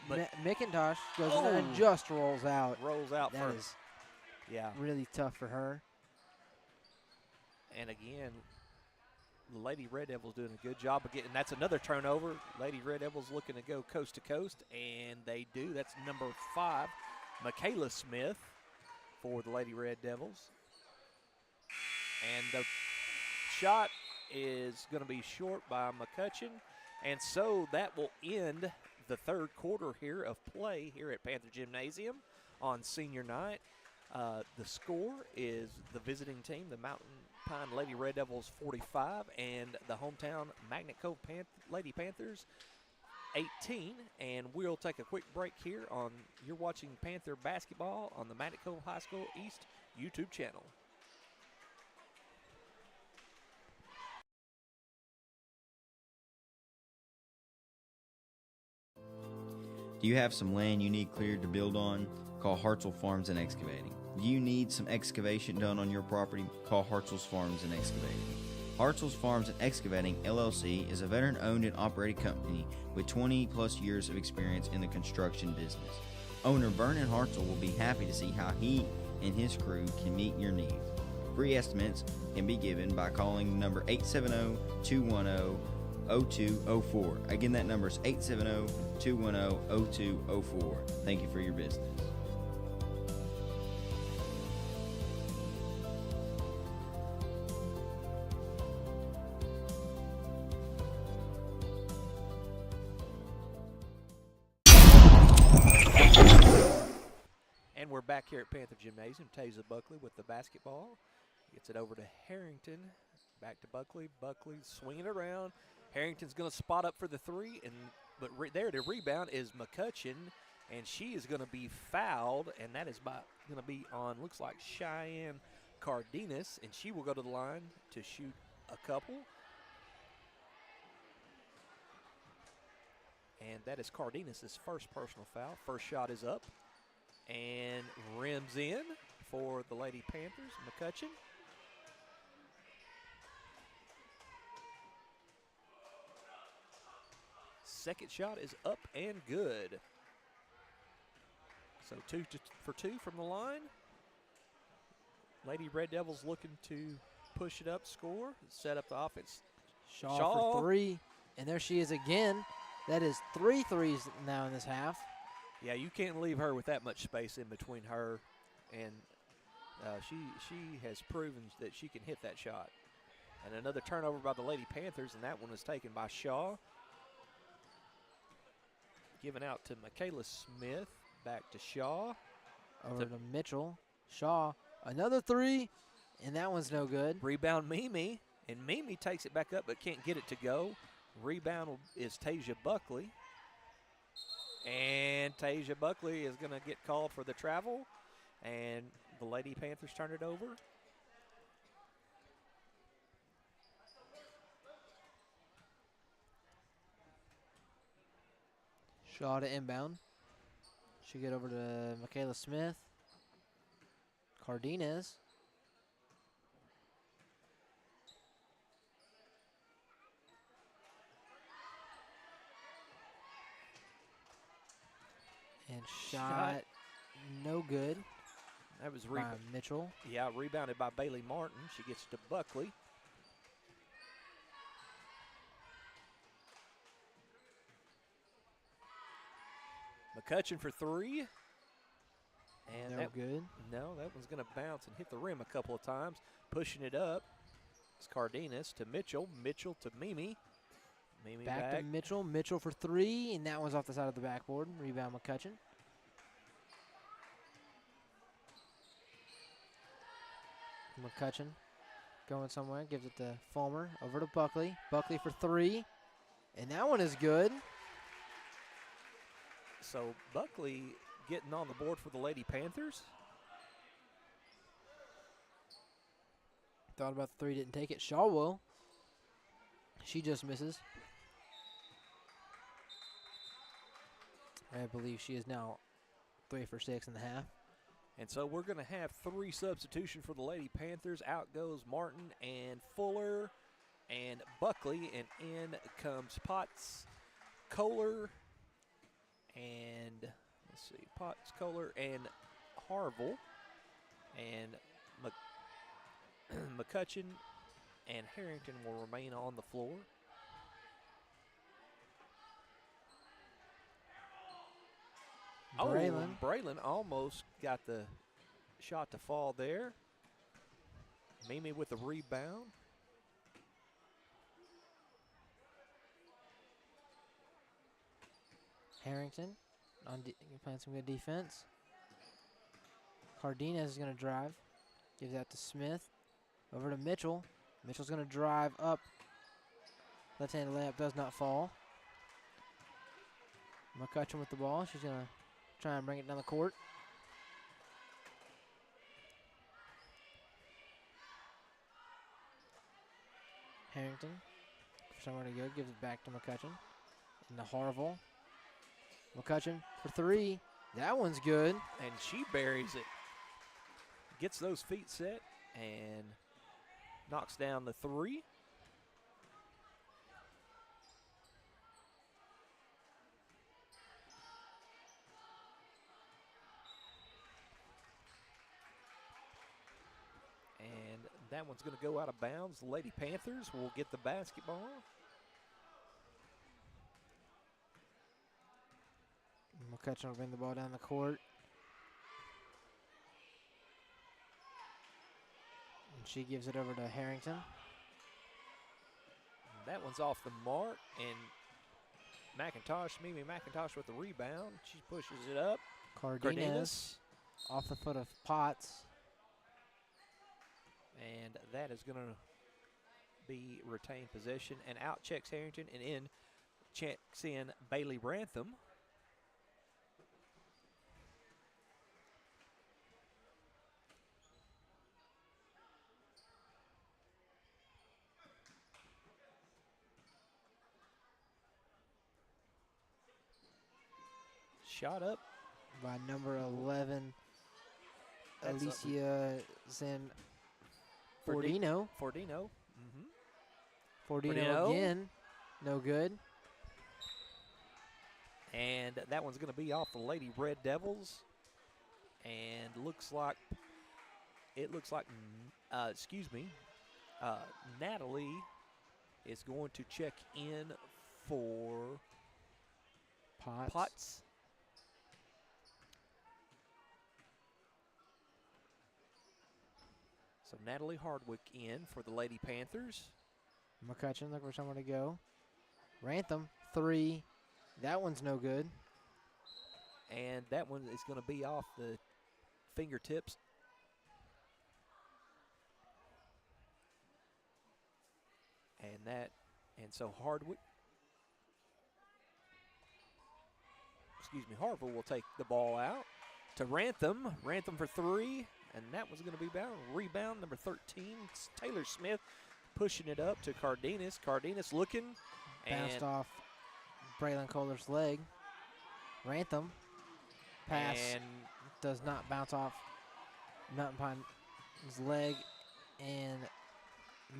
But McIntosh goes in there and just rolls out. Rolls out That first. is Yeah. really tough for her. And again, the Lady Red Devils doing a good job of getting. That's another turnover. Lady Red Devils looking to go coast to coast, and they do. That's number 5, Michaela Smith, for the Lady Red Devils. And the shot is going to be short by McCutcheon. And so that will end the third quarter here of play here at Panther Gymnasium on senior night. The score is the visiting team, the Mountain Pine Lady Red Devils 45, and the hometown Magnet Cove Lady Panthers 18. And we'll take a quick break here on, you're watching Panther basketball on the Magnet Cove High School East YouTube channel. Do you have some land you need cleared to build on? Call Hartzell Farms and Excavating. Do you need some excavation done on your property? Call Hartzell's Farms and Excavating. Hartzell's Farms and Excavating, LLC, is a veteran-owned and operated company with 20-plus years of experience in the construction business. Owner Vernon Hartzell will be happy to see how he and his crew can meet your needs. Free estimates can be given by calling the number 870-210-0204. Again, that number is 870-210-0204. Thank you for your business. And we're back here at Panther Gymnasium. Tasia Buckley with the basketball. Gets it over to Harrington. Back to Buckley. Buckley swinging around. Harrington's going to spot up for the 3, but there to rebound is McCutcheon, and she is going to be fouled, and that is going to be on, looks like Cheyenne Cardenas, and she will go to the line to shoot a couple. And that is Cardenas' first personal foul. First shot is up and rims in for the Lady Panthers. McCutcheon. Second shot is up and good. So 2 for 2 from the line. Lady Red Devils looking to push it up, score, set up the offense. Shaw for 3, and there she is again. That is 3 threes now in this half. Yeah, you can't leave her with that much space in between her, and she has proven that she can hit that shot. And another turnover by the Lady Panthers, and that one was taken by Shaw. Given out to Michaela Smith. Back to Shaw. Over to Mitchell. Shaw, another three, and that one's no good. Rebound Mimi, and Mimi takes it back up but can't get it to go. Rebound is Tasia Buckley. And Tasia Buckley is going to get called for the travel, and the Lady Panthers turn it over. Shaw to inbound. Should get over to Michaela Smith. Cardenas. And shot no good That was by Mitchell. Yeah, rebounded by Bailey Martin. She gets to Buckley. McCutcheon for three. And No good. No, that one's going to bounce and hit the rim a couple of times. Pushing it up. It's Cardenas to Mitchell. Mitchell to Mimi. Mimi Back to Mitchell. Mitchell for three, and that one's off the side of the backboard. Rebound McCutcheon. McCutcheon going somewhere. Gives it to Fulmer. Over to Buckley. Buckley for three, and that one is good. So Buckley getting on the board for the Lady Panthers. Thought about the three, didn't take it. Shaw will. She just misses. I believe she is now 3 for 6 in the half. And so we're going to have three substitution for the Lady Panthers. Out goes Martin and Fuller and Buckley, and in comes Potts, Kohler, and let's see, Potts, Kohler, and Harville, and McCutcheon and Harrington will remain on the floor. Braylon. Oh, Braylon almost got the shot to fall there. Mimi with the rebound. Harrington playing some good defense. Cardenas is going to drive. Gives that to Smith. Over to Mitchell. Mitchell's going to drive up. Left-handed layup does not fall. McCutcheon with the ball. She's going to try and bring it down the court. Harrington, for somewhere to go, gives it back to McCutcheon. And to Harville. McCutcheon for three. That one's good. And she buries it. Gets those feet set and knocks down the three. And that one's going to go out of bounds. The Lady Panthers will get the basketball. McCutcheon will bring the ball down the court. And she gives it over to Harrington. That one's off the mark, and Mimi McIntosh with the rebound. She pushes it up. Cardenas off the foot of Potts. And that is going to be retained possession. And out checks Harrington, and in checks in Bailey Rantham. Shot up by number 11, That's Alicia Fordino. Fordino. Fordino again, no good. And that one's going to be off the Lady Red Devils. And looks like Natalie is going to check in for Potts. So Natalie Hardwick in for the Lady Panthers. McCutcheon looking for somewhere to go. Rantham, three. That one's no good. And that one is going to be off the fingertips. And so Hartwick, Harville will take the ball out to Rantham. Rantham for three, and that was going to be bound. Rebound, number 13, Taylor Smith pushing it up to Cardenas. Cardenas looking. Bounced off Braylon Kohler's leg. Rantham pass And does not bounce off Mountain Pine's leg, and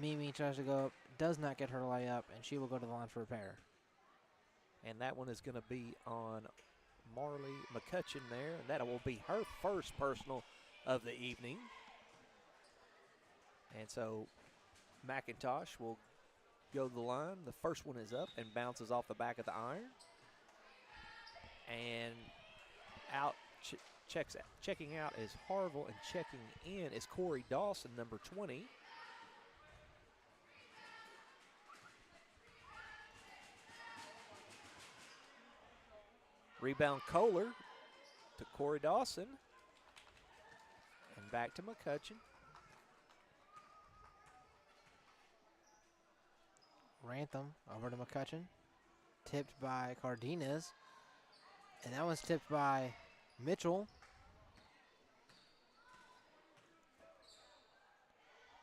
Mimi tries to go up, does not get her layup, and she will go to the line for repair. And that one is going to be on Marley McCutcheon there, and that will be her first personal of the evening. And so McIntosh will go to the line. The first one is up and bounces off the back of the iron. And out, checking out is Harville, and checking in is Corey Dawson, number 20. Rebound Kohler to Corey Dawson. And back to McCutcheon. Rantham over to McCutcheon. Tipped by Cardenas. And that one's tipped by Mitchell.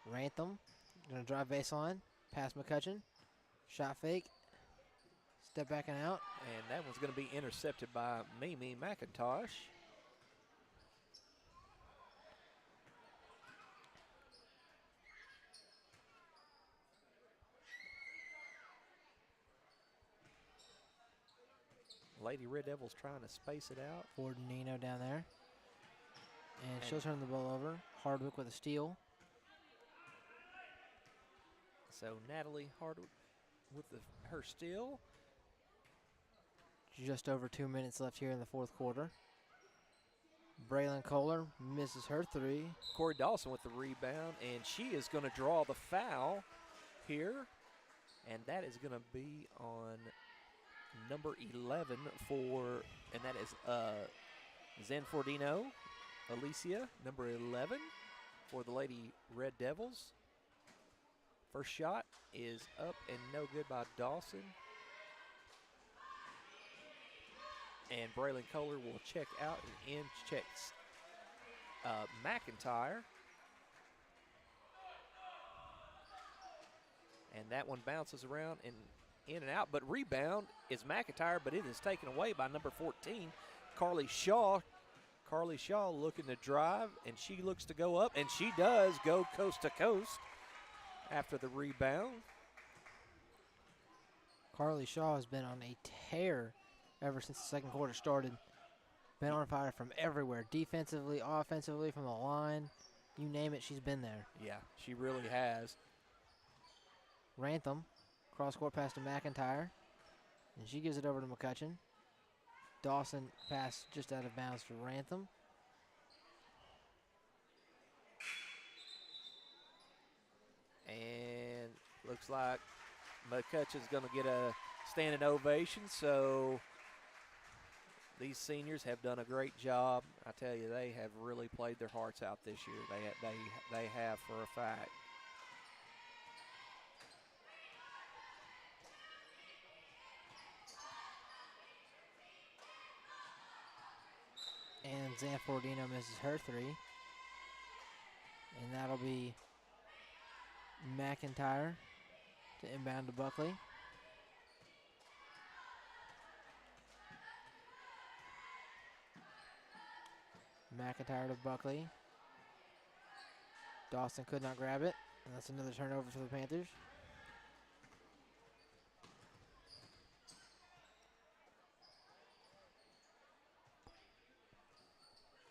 Rantham gonna drive baseline. Pass McCutcheon. Shot fake. Step back and out. And that one's going to be intercepted by Mimi McIntosh. Lady Red Devils trying to space it out. Ford Nino down there. And she'll turn the ball over. Hardwick with a steal. So Natalie Hardwick with her steal. Just over 2 minutes left here in the fourth quarter. Braylon Kohler misses her three. Corey Dawson with the rebound, and she is going to draw the foul here. And that is going to be on number 11 and that is Zanfordino, Alicia, number 11 for the Lady Red Devils. First shot is up and no good by Dawson. And Braylon Kohler will check out, and in checks McIntyre. And that one bounces around and in and out, but rebound is McIntyre, but it is taken away by number 14, Carly Shaw. Carly Shaw looking to drive, and she looks to go up, and she does go coast to coast after the rebound. Carly Shaw has been on a tear ever since the second quarter started. Been on fire from everywhere, defensively, offensively, from the line. You name it, she's been there. Yeah, she really has. Rantham, cross-court pass to McIntyre, and she gives it over to McCutcheon. Dawson pass just out of bounds for Rantham. And looks like McCutcheon's going to get a standing ovation, so these seniors have done a great job. I tell you, they have really played their hearts out this year. They have for a fact. And Zanfordino misses her three. And that'll be McIntyre to inbound to Buckley. McIntyre to Buckley. Dawson could not grab it. And that's another turnover for the Panthers.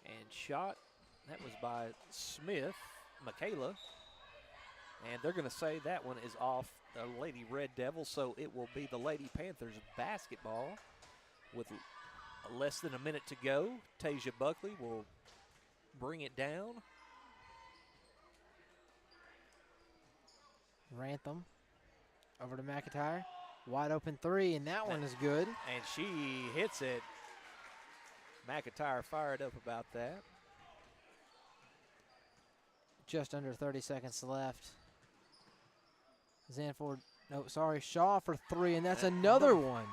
And shot, that was by Smith, Michaela. And they're going to say that one is off the Lady Red Devils, so it will be the Lady Panthers basketball with less than a minute to go. Tasia Buckley will bring it down. Rantham over to McIntyre. Wide open three, and that one is good. And she hits it McIntyre fired up about that. Just under 30 seconds left. Zanford, no, sorry, Shaw for 3, and that's another one.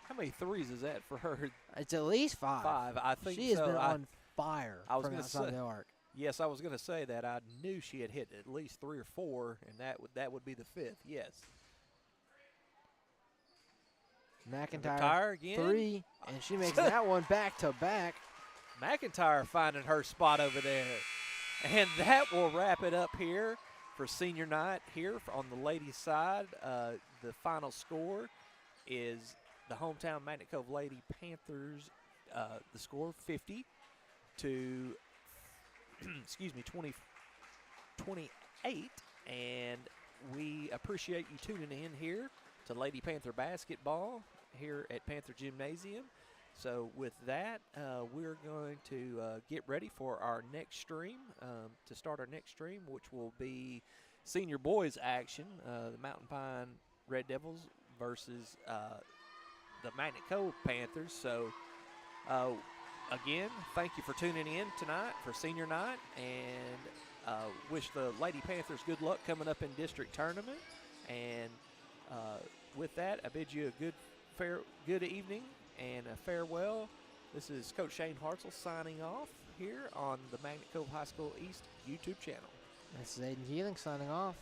How many threes is that for her? It's at least 5. 5, I think She has so. been on fire I was from gonna outside say- the arc. Yes, I was going to say that. I knew she had hit at least 3 or 4, and that would be the 5th. Yes. McIntyre again. 3, and she makes that one back to back. McIntyre finding her spot over there. And that will wrap it up here for senior night here on the ladies' side. The final score is the hometown Magnet Cove Lady Panthers, the score 50 to, 28. And we appreciate you tuning in here to Lady Panther basketball here at Panther Gymnasium. So with that, we're going to get ready for our next stream, to start our next stream, which will be senior boys action, the Mountain Pine Red Devils versus the Magnet Cove Panthers. So again, thank you for tuning in tonight for senior night, and wish the Lady Panthers good luck coming up in district tournament. And with that, I bid you a good evening and a farewell. This is Coach Shane Hartzell signing off here on the Magnet Cove High School East YouTube channel. This is Aiden Keeling signing off.